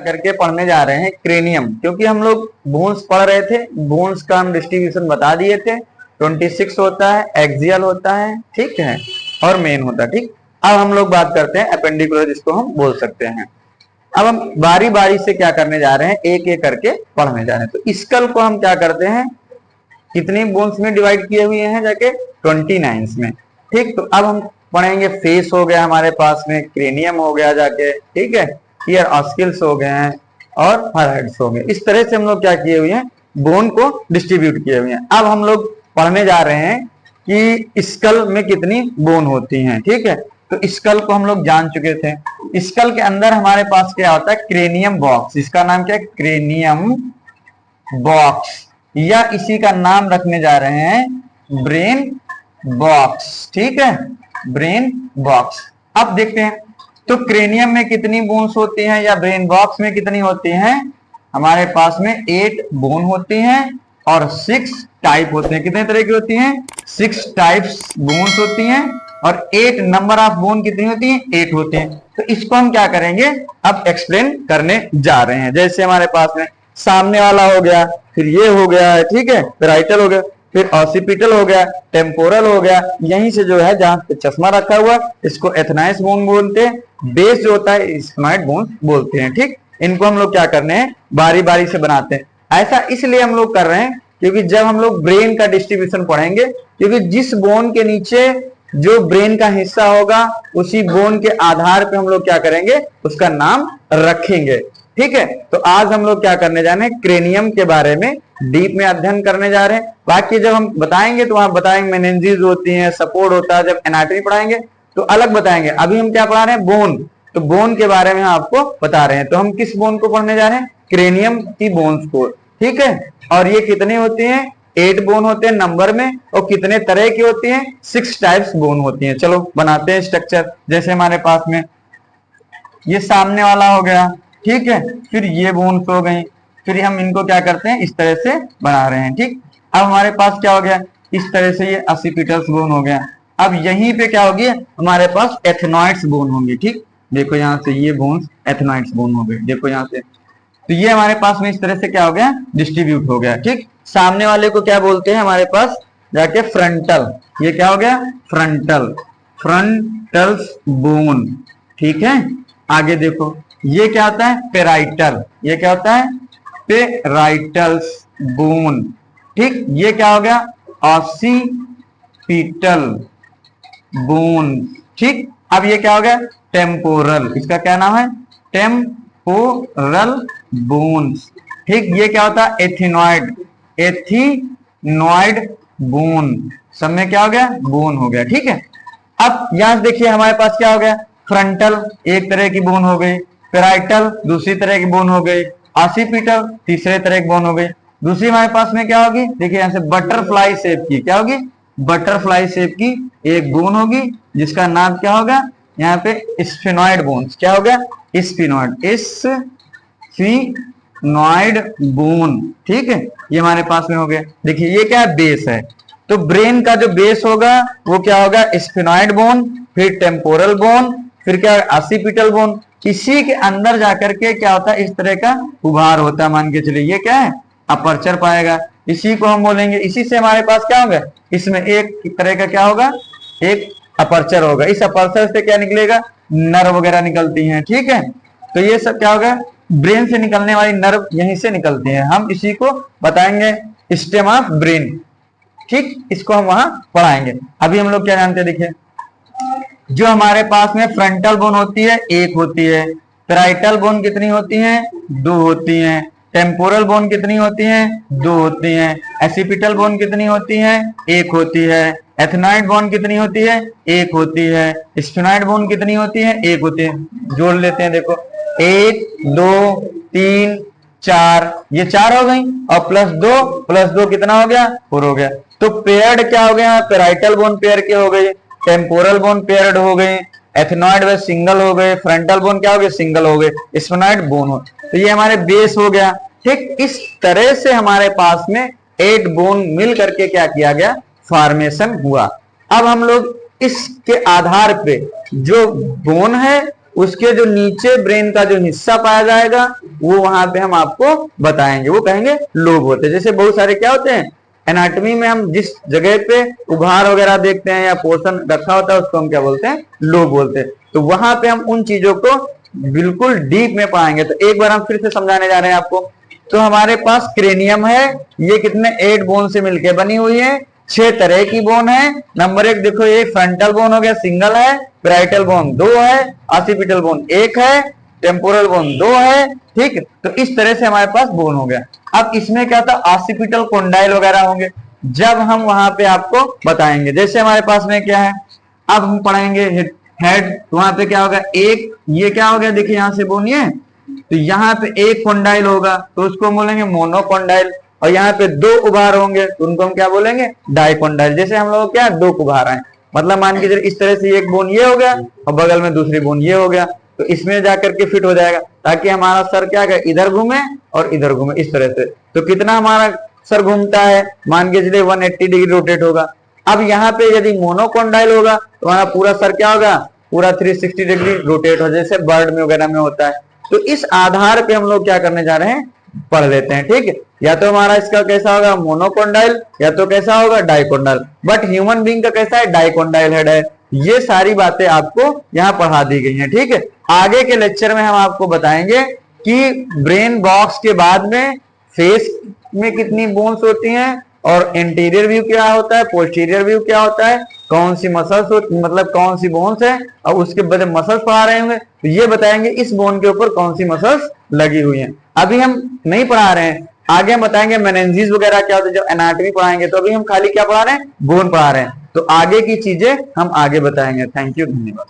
करके पढ़ने जा रहे हैं क्रेनियम, क्योंकि हम लोग बोन्स पढ़ रहे थे, बोन्स का हम डिस्ट्रीब्यूशन बता दिए थे। 26 होता है, एक्सियल होता है, ठीक है, और मेन होता है, ठीक। अब हम लोग बात करते हैं एपेंडिकुलर, जिसको हम बोल सकते हैं। अब हम बारी बारी से क्या करने जा रहे हैं, एक एक करके पढ़ने जा रहे हैं। तो स्कल को हम क्या करते हैं, कितनी बोन्स में डिवाइड किए हुए हैं, जाके 29 में, ठीक। तो अब हम पढ़ेंगे, फेस हो गया हमारे पास में, क्रेनियम हो गया जाके, ठीक है, ईयर ऑस्किल्स हो गए हैं और हाइड्स हो गए। इस तरह से हम लोग क्या किए हुए हैं, बोन को डिस्ट्रीब्यूट किए हुए हैं। अब हम लोग पढ़ने जा रहे हैं कि स्कल में कितनी बोन होती हैं, ठीक है। तो स्कल को हम लोग जान चुके थे। स्कल के अंदर हमारे पास क्या होता है, क्रेनियम बॉक्स। इसका नाम क्या है, क्रेनियम बॉक्स, या इसी का नाम रखने जा रहे हैं ब्रेन बॉक्स, ठीक है, ब्रेन बॉक्स। अब देखते हैं तो क्रेनियम में कितनी बोन्स होती हैं, या ब्रेन बॉक्स में कितनी होती हैं। हमारे पास में 8 बोन होती हैं और 6 टाइप होते हैं। कितने तरह की होती हैं, 6 टाइप्स बोन्स होती हैं, और 8 नंबर ऑफ बोन कितनी होती हैं, 8 होते हैं। तो इसको हम क्या करेंगे, अब एक्सप्लेन करने जा रहे हैं। जैसे हमारे पास में सामने वाला हो गया, फिर ये हो गया है, ठीक है, पेराइटल हो गया, फिर ऑसिपिटल हो गया, टेम्पोरल हो गया, यहीं से जो है जहां पे चश्मा रखा हुआ इसको एथनाइस बोन बोलते हैं, बेस जो होता है स्फेनॉइड बोन बोलते हैं, ठीक। इनको हम लोग क्या करने हैं, बारी बारी से बनाते हैं। ऐसा इसलिए हम लोग कर रहे हैं क्योंकि जब हम लोग ब्रेन का डिस्ट्रीब्यूशन पढ़ेंगे, क्योंकि जिस बोन के नीचे जो ब्रेन का हिस्सा होगा उसी बोन के आधार पे हम लोग क्या करेंगे, उसका नाम रखेंगे, ठीक है। तो आज हम लोग क्या करने जा रहे हैं, क्रेनियम के बारे में डीप में अध्ययन करने जा रहे हैं। बाकी जब हम बताएंगे तो वहां बताएंगे मेनिंजेस होती हैं, सपोर्ट होता है, जब एनाटॉमी पढ़ाएंगे तो अलग बताएंगे। अभी हम क्या पढ़ा रहे हैं, बोन, तो बोन के बारे में आपको बता रहे हैं। तो हम किस बोन को पढ़ने जा रहे हैं, क्रेनियम की बोन्स को, ठीक है। और ये कितने होते हैं, 8 बोन होते हैं नंबर में, और कितने तरह की होती हैं, 6 टाइप्स बोन होती हैं। चलो बनाते हैं स्ट्रक्चर। जैसे हमारे पास में ये सामने वाला हो गया, ठीक है, फिर ये बोन्स हो गई, फिर हम इनको क्या करते हैं, इस तरह से बना रहे हैं, ठीक। अब हमारे पास क्या हो गया, इस तरह से ये ऑसिपिटल्स बोन हो गया। अब यहीं पे क्या होगी, हमारे पास एथनॉइड्स बोन होंगी, ठीक। देखो यहाँ से ये बोन्स एथनॉइड्स बोन हो गए, देखो यहाँ से। तो ये हमारे पास में इस तरह से क्या हो गया, डिस्ट्रीब्यूट हो गया, ठीक। सामने वाले को क्या बोलते हैं हमारे पास जाके, फ्रंटल। ये क्या हो गया, फ्रंटल, फ्रंटल्स बोन, ठीक है। आगे देखो ये क्या होता है, पेराइटल। ये क्या होता है, पेराइटल्स बोन, ठीक। ये क्या हो गया, ऑसिपिटल बोन, ठीक। अब ये क्या हो गया, टेम्पोरल। इसका क्या नाम है, टेम्पोरल बोन्स, ठीक। ये क्या होता है, एथिनॉइड, एथिनॉइड बोन। सब में क्या हो गया, बोन हो गया, ठीक है। अब यहां से देखिए हमारे पास क्या हो गया, फ्रंटल एक तरह की बोन हो गई, पेराइटल दूसरी तरह की बोन हो गई, ऑसिपिटल तीसरे तरह की बोन हो गई। दूसरी हमारे पास में क्या होगी, देखिए यहां से बटरफ्लाई शेप की, क्या होगी, बटरफ्लाई शेप की एक बोन होगी, जिसका नाम क्या होगा, यहाँ पे स्फेनॉइड बोन्स। क्या हो गया, स्फेनॉइड, स्फेनॉइड बोन, ठीक है। ये हमारे पास में हो गया। देखिए ये क्या है, बेस है। तो ब्रेन का जो बेस होगा वो क्या होगा, स्फेनॉइड बोन, फिर टेम्पोरल बोन, फिर क्या, ऑसिपिटल बोन। इसी के अंदर जाकर के क्या होता है, इस तरह का उभार होता है। मान के चलिए ये क्या है, अपर्चर पाएगा, इसी को हम बोलेंगे। इसी से हमारे पास क्या होगा, इसमें एक तरह का क्या होगा, एक अपर्चर होगा। इस अपर्चर से क्या निकलेगा, नर्व वगैरह निकलती हैं, ठीक है। तो ये सब क्या होगा, ब्रेन से निकलने वाली नर्व यहीं से निकलती हैं। हम इसी को बताएंगे स्टेम ऑफ ब्रेन, ठीक। इसको हम वहां पढ़ाएंगे। अभी हम लोग क्या जानते हैं, देखिए जो हमारे पास में फ्रंटल बोन होती है, 1 होती है। पेराइटल बोन कितनी होती हैं, 2 होती हैं। टेम्पोरल बोन कितनी होती हैं, 2 होती हैं। ऑसिपिटल बोन कितनी होती हैं, 1 होती है। एथनॉइड बोन कितनी होती है, 1 होती है। स्फेनॉइड बोन कितनी होती है, 1 होती है। जोड़ लेते हैं, देखो 1 2 3 4, ये 4 हो गई, और प्लस 2 कितना हो गया, 4 हो गया। तो पेयर्ड क्या हो गया, पेराइटल बोन पेयर के हो गई, टेम्पोरल बोन पेयर्ड हो गए, एथनॉइड वे सिंगल हो गए, फ्रंटल बोन क्या हो गए, सिंगल हो गए, स्फेनॉइड बोन हो। तो ये हमारे बेस हो गया, ठीक। इस तरह से हमारे पास में 8 बोन मिल करके क्या किया गया, फॉर्मेशन हुआ। अब हम लोग इसके आधार पे जो बोन है उसके जो नीचे ब्रेन का जो हिस्सा पाया जाएगा वो वहां पे हम आपको बताएंगे, वो कहेंगे लोब होते हैं। जैसे बहुत सारे क्या होते हैं एनाटॉमी में, हम जिस जगह पे उभार वगैरह देखते हैं या पोर्शन रखा होता है उसको हम क्या बोलते हैं, लोब बोलते हैं। तो वहां पे हम उन चीजों को बिल्कुल डीप में पाएंगे। तो एक बार हम फिर से समझाने जा रहे हैं आपको। तो हमारे पास क्रेनियम है, ये कितने 8 बोन से मिलकर बनी हुई है, 6 तरह की बोन है। नंबर 1 देखो, ये फ्रंटल बोन हो गया, सिंगल है, पैराइटल बोन 2 है, ऑसिपिटल बोन 1 है, टेम्पोरल बोन 2 है, ठीक। तो इस तरह से हमारे पास बोन हो गया। अब इसमें क्या था, ऑसिपिटल कोंडाइल वगैरह होंगे, जब हम वहां पे आपको बताएंगे। जैसे हमारे पास में क्या है, अब हम पढ़ेंगे हेड, वहां पे क्या होगा, एक ये क्या हो गया, देखिए यहां से बोन ये, तो यहाँ पे एक कोंडाइल होगा तो उसको हम बोलेंगे मोनोकोंडाइल, और यहाँ पे 2 उभार होंगे तो उनको हम क्या बोलेंगे, डाइकोंडाइल। जैसे हम लोग क्या 2 उभार हैं, मतलब मान के चलिए इस तरह से एक बोन ये हो गया और बगल में दूसरी बोन ये हो गया, तो इसमें जाकर के फिट हो जाएगा, ताकि हमारा सर क्या है, इधर घूमे और इधर घूमे इस तरह से। तो कितना हमारा सर घूमता है, मान के चलिए 180 डिग्री रोटेट होगा। अब यहाँ पे यदि मोनोकोंडाइल होगा तो हमारा पूरा सर क्या होगा, पूरा 360 डिग्री रोटेट हो, जैसे बर्ड में वगैरह में होता है। तो इस आधार पे हम लोग क्या करने जा रहे हैं, पढ़ लेते हैं, ठीक है। या तो हमारा इसका कैसा होगा मोनोकोंडाइल, या तो कैसा होगा डाइकोंडाइल। बट ह्यूमन बीइंग का कैसा है, डाइकोंडाइल हेड है। ये सारी बातें आपको यहाँ पढ़ा दी गई हैं, ठीक है। आगे के लेक्चर में हम आपको बताएंगे कि ब्रेन बॉक्स के बाद में फेस में कितनी बोन्स होती हैं, और इंटीरियर व्यू क्या होता है, पोस्टीरियर व्यू क्या होता है, कौन सी मसल्स मतलब कौन सी बोन्स है, और उसके बाद मसल्स पढ़ा रहे होंगे तो ये बताएंगे इस बोन के ऊपर कौन सी मसल्स लगी हुई हैं। अभी हम नहीं पढ़ा रहे हैं, आगे हम बताएंगे मेनिंजेस वगैरह क्या होता है, जब एनाटॉमी पढ़ाएंगे। तो अभी हम खाली क्या पढ़ा रहे हैं, बोन पढ़ा रहे हैं। तो आगे की चीजें हम आगे बताएंगे। थैंक यू, धन्यवाद।